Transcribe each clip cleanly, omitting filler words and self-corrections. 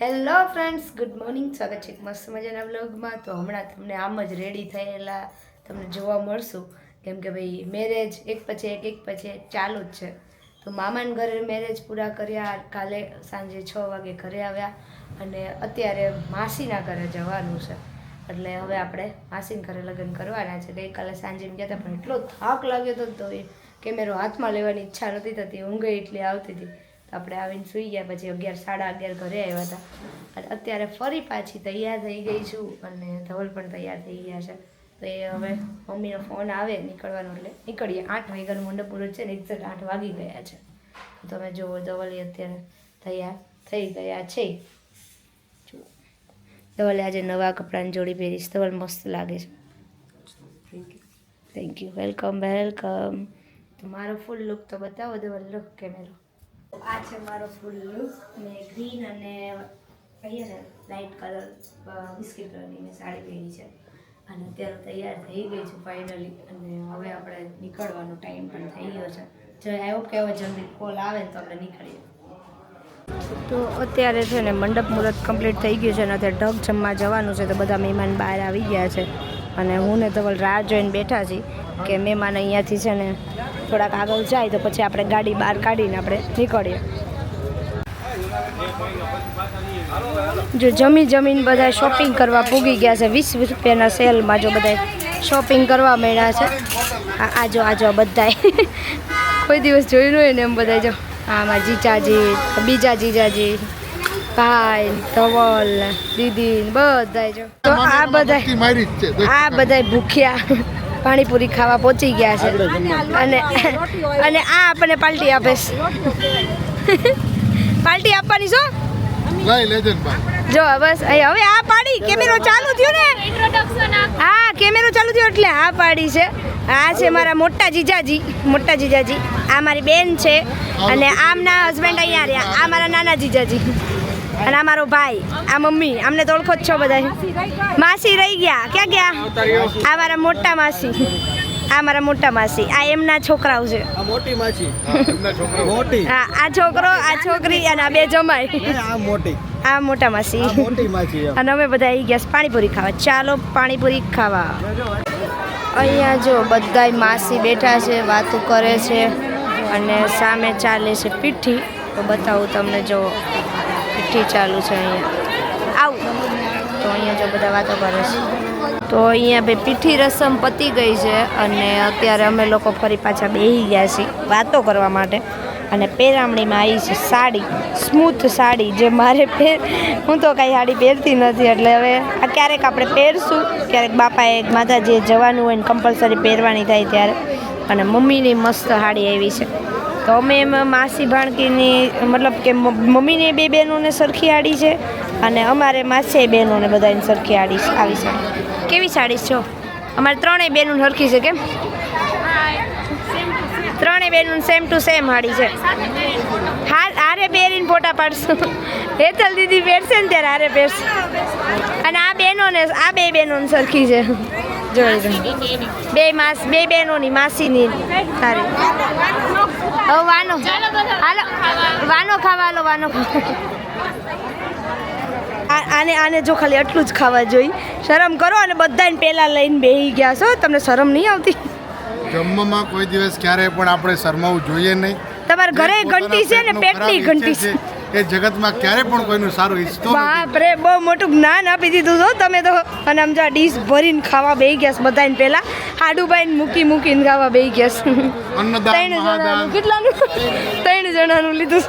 Hello friends, good morning. સ્વાગત છે એક મસ્ત મજાના વ્લોગમાં. તો હમણાં તમને આમ જ રેડી થયેલા તમને જોવા મળશું, કેમ કે ભાઈ મેરેજ એક પછી એક ચાલુ જ છે. તો મામાના ઘરે મેરેજ પૂરા કર્યા, કાલે સાંજે 6 વાગે ઘરે આવ્યા અને અત્યારે માસીના ઘરે જવાનું છે. એટલે હવે આપણે માસીના ઘરે લગ્ન કરવાના છે. ગઈકાલે સાંજે ગયા હતા પણ એટલો થાક લાગ્યો હતો તો એ કેમેરો હાથમાં લેવાની ઈચ્છા નહોતી થતી, ઊંઘ એટલી આવતી હતી. તો આપણે આવીને સૂઈ ગયા. પછી 11 સાડા 11 ઘરે આવ્યા હતા અને અત્યારે ફરી પાછી તૈયાર થઈ ગઈ છું અને ધવલ પણ તૈયાર થઈ ગયા છે. તો એ હવે મમ્મીનો ફોન આવે નીકળવાનો એટલે નીકળીએ. 8 વાગ્યાનું મંડપ મુહૂર્ત છે ને, એક્ઝેક્ટ 8 વાગી ગયા છે. તમે જુઓ, ધવલે અત્યારે તૈયાર થઈ ગયા છે. જુઓ, ધવલે આજે નવા કપડાની જોડી પહેરીશ. ધવલ મસ્ત લાગે છે. Thank you. Welcome welcome. તો મારો ફૂલ લુક તો બતાવો ધવલ. લુક કેમેરો. આ છે મારો ફૂલ લુક. મેં ગ્રીન અને કહીએ ને લાઇટ કલર બિસ્કિટ કલરની મેં સાડી પહેરી છે અને અત્યારે તૈયાર થઈ ગઈ છું ફાઇનલી. અને હવે આપણે નીકળવાનો ટાઈમ પણ થઈ ગયો છે. જો આઈ હોપ કે હવે જલ્દી કોલ આવે ને તો આપણે નીકળીએ. તો અત્યારે છે ને મંડપ મુહૂર્ત કમ્પ્લીટ થઈ ગયું છે અને અત્યારે ઢગ જમવા જવાનું છે. તો બધા મહેમાન બહાર આવી ગયા છે અને હું ને ધવલ રાહ જોઈને બેઠા છીએ કે મહેમાન અહીંયાથી છે ને થોડાક આગળ જાય તો પછી આપણે ગાડી બહાર કાઢીને આપણે નીકળીએ. જો જમીન બધા શોપિંગ કરવા પૂગી ગયા છે. 20 રૂપિયાના સેલમાં જો બધા શોપિંગ કરવા માંડ્યા છે. આજો બધાય કોઈ દિવસ જોયું હોય ને એમ બધા. જો આમાં જીજાજી, બીજા જીજાજી, ભાઈ, ધવલ, દીદી બધા. જો તો આ બધા ભૂખ્યા પાણીપુરી ખાવા પહોંચી ગયા છે અને આ આપણને પાર્ટી આપે છે. પાર્ટી આપવાની છો જો બસ હવે આ પાડી કેમેરો ચાલુ થયો ને. હા, કેમેરો ચાલુ થયો એટલે આ પાડી છે. આ છે મારા મોટા જીજાજી. આ મારી બેન છે અને આમના હસબન્ડ અહીંયા રહ્યા. આ મારા નાના જીજાજી અને આ મારો ભાઈ, આ મમ્મી. આમને તો ઓળખો જ છો બધા. માસી રહી ગયા. ક્યાં ગયા? આ મારા મોટા માસી. આ એમના છોકરાઓ છે. હા, આ છોકરો, આ છોકરી અને આ બે જમાઈ. આ મોટા માસી અને અમે બધા આવી ગયા પાણીપુરી ખાવા. ચાલો પાણીપુરી ખાવા. અહીંયા જો બધાય માસી બેઠા છે, વાતો કરે છે અને સામે ચાલે છે પીઠી. તો બતાવું તમને. જો પીઠી ચાલુ છે અહીંયા. આવું તો અહીંયા જો બધા વાતો કરે છે. તો અહીંયા ભાઈ પીઠી રસમ પતી ગઈ છે અને અત્યારે અમે લોકો ફરી પાછા બેસી ગયા છીએ વાતો કરવા માટે. અને પેરામણીમાં આવી છે સાડી, સ્મૂથ સાડી જે મારે હું તો કાંઈ સાડી પહેરતી નથી એટલે હવે આ ક્યારેક આપણે પહેરશું. ક્યારેક બાપાએ માતાજીએ જવાનું હોય ને કમ્પલસરી પહેરવાની થાય ત્યારે. અને મમ્મીની મસ્ત સાડી આવી છે. તો અમે એમાં માસી ભાણકીની મતલબ કે મમ્મીની બે બહેનોને સરખી સાડી છે અને અમારે માસી બહેનોને બધાને સરખી સાડી આવી છે. કેવી સાડી છો? અમારે ત્રણેય બહેનો સરખી છે. કેમ? ત્રણેય બહેનો સેમ ટુ સેમ સાડી છે. હા, હારે પહેરીને ફોટા પાડશું. હેતલ દીદી પહેરશે ને ત્યારે હારે પહેરશે. અને આ બહેનોને, આ બે બહેનોને સરખી છે. જોઈ બે બહેનોની માસીની સારી. હવે વાનો હાલો, વાનો ખાવા. હાલો વાનો આને જો ખાલી એટલું જ ખાવા જોઈએ. શરમ કરો. અને બધાને પહેલાં લઈને બેસી ગયા છો. તમને શરમ નહીં આવતી? જમવામાં કોઈ દિવસ ક્યારે પણ આપણે શરમાવું જોઈએ નહીં. તમારા ઘરે ઘંટી છે ને, પેટની ઘંટી છે. એ જગતમાં ક્યારે પણ કોઈનું સારું ઈચ્છતો નથી. બાપરે, બહુ મોટું જ્ઞાન આપી દીધું છો તમે તો. અને આમ જો આ ડીશ ભરીને ખાવા બેસી ગયા બધાને પહેલા. હાડુભાઈને મૂકીને ખાવા બેસી ગયા. 3 જણાનું કેટલાનું? 3 જણાનું લીધું.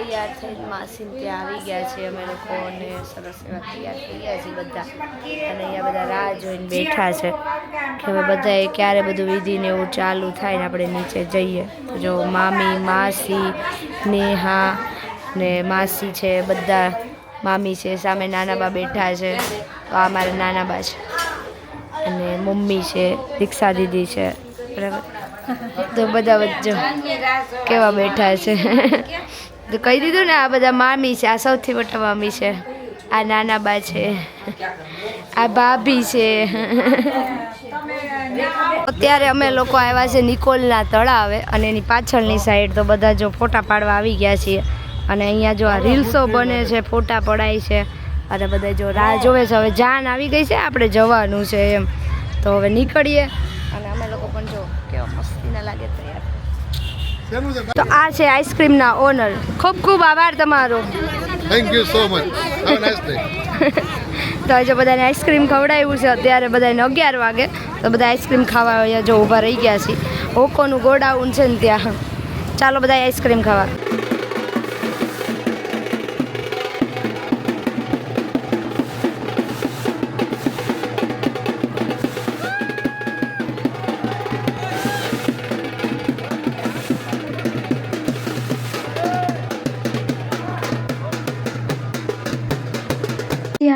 તૈયાર થઈને માસીને ત્યાં આવી ગયા છીએ અમે લોકો અને સરસ એવા તૈયાર થઈ ગયા છીએ બધા અને અહીંયા બધા રાહ જોઈને બેઠા છે કે હવે બધાએ ક્યારે બધું વિધિને એવું ચાલુ થાય ને આપણે નીચે જઈએ. તો જો મામી, માસી, નેહા ને માસી છે, બધા મામી છે, સામે નાના બા બેઠા છે, તો આ મારા નાના બા છે અને મમ્મી છે, દીક્ષા દીદી છે, બરાબર. તો બધા વચ્ચે કેવા બેઠા છે તો કહી દીધું ને આ બધા મામી છે, આ સૌથી મોટા મામી છે, આ નાના બા છે, આ ભાભી છે. અત્યારે અમે લોકો આવ્યા છે નિકોલના તળાવે અને એની પાછળની સાઈડ તો બધા જો ફોટા પાડવા આવી ગયા છીએ અને અહીંયા જો આ રીલ્સો બને છે, ફોટા પડાય છે અને બધા જો રાહ જોવે છે. હવે જાન આવી ગઈ છે, આપણે જવાનું છે એમ, તો હવે નીકળીએ અને અમે લોકો પણ જો કેવા મસ્તીના લાગે તૈયાર. તો આ છે આઈસ્ક્રીમના ઓનર. ખૂબ ખૂબ આભાર તમારો. Thank you so much. Have nice day. તો જો બધાને આઈસ્ક્રીમ ખવડાવ્યું છે અત્યારે બધાને 11 વાગે, તો બધા આઈસ્ક્રીમ ખાવા અહીંયા જો ઊભા રહી ગયા છે. ઓકોનું ગોડાઉન છે ને ત્યાં. ચાલો બધા આઈસ્ક્રીમ ખાવા.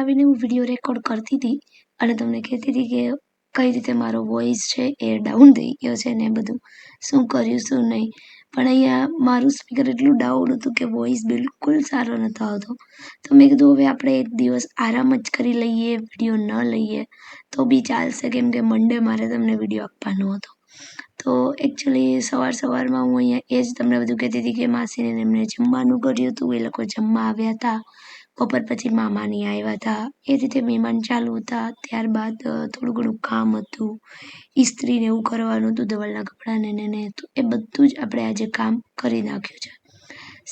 આવીને હું વિડીયો રેકોર્ડ કરતી હતી અને તમને કહેતી હતી કે કઈ રીતે મારો વોઇસ છે એ ડાઉન થઈ ગયો છે ને બધું શું કર્યું શું નહીં. પણ અહીંયા મારું સ્પીકર એટલું ડાઉન હતું કે વોઇસ બિલકુલ સારો નહોતો આવતો. તો મેં કીધું હવે આપણે એક દિવસ આરામ જ કરી લઈએ, વિડીયો ન લઈએ તો બી ચાલશે, કેમ કે મંડે મારે તમને વિડીયો આપવાનો હતો. તો એકચ્યુઅલી સવારમાં હું અહીંયા એ જ તમને બધું કહેતી હતી કે માસીને એમને જમવાનું કર્યું હતું, એ લોકો જમવા આવ્યા હતા. બપોર પછી મામાની આવ્યા હતા, એ રીતે મહેમાન ચાલુ હતા. ત્યારબાદ થોડું ઘણું કામ હતું, ઇસ્ત્રીને એવું કરવાનું હતું, ધવલના કપડાને ને તો એ બધું જ આપણે આજે કામ કરી નાખ્યું છે.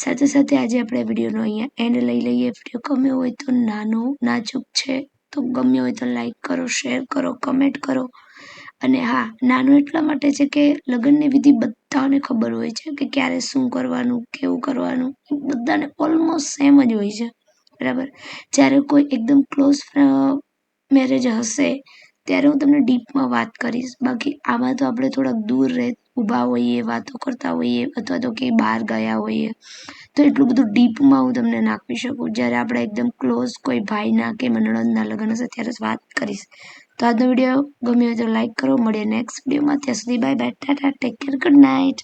સાથે સાથે આજે આપણે વિડીયોનો અહીંયા એન્ડ લઈ લઈએ. વિડીયો ગમ્યો હોય તો નાનો નાજુક છે, તો ગમ્યો હોય તો લાઈક કરો, શેર કરો, કમેન્ટ કરો. અને હા, નાનો એટલા માટે છે કે લગ્નની વિધિ બધાને ખબર હોય છે કે ક્યારે શું કરવાનું, કેવું કરવાનું, બધાને ઓલમોસ્ટ સેમ જ હોય છે, બરાબર. જ્યારે કોઈ એકદમ ક્લોઝ મેરેજ હશે ત્યારે હું તમને ડીપમાં વાત કરીશ. બાકી આમાં તો આપણે થોડાક દૂર ઊભા હોઈએ, વાતો કરતા હોઈએ અથવા તો કે બહાર ગયા હોઈએ તો એટલું બધું ડીપમાં હું તમને નાખી શકું. જ્યારે આપણે એકદમ ક્લોઝ કોઈ ભાઈના કે નણંદના લગ્ન હશે ત્યારે જ વાત કરીશ. તો આજનો વિડીયો ગમ્યો હોય તો લાઈક કરો. મળીએ નેક્સ્ટ વિડીયોમાં. ત્યાં સુધી bye bye, Tata, take care, good night.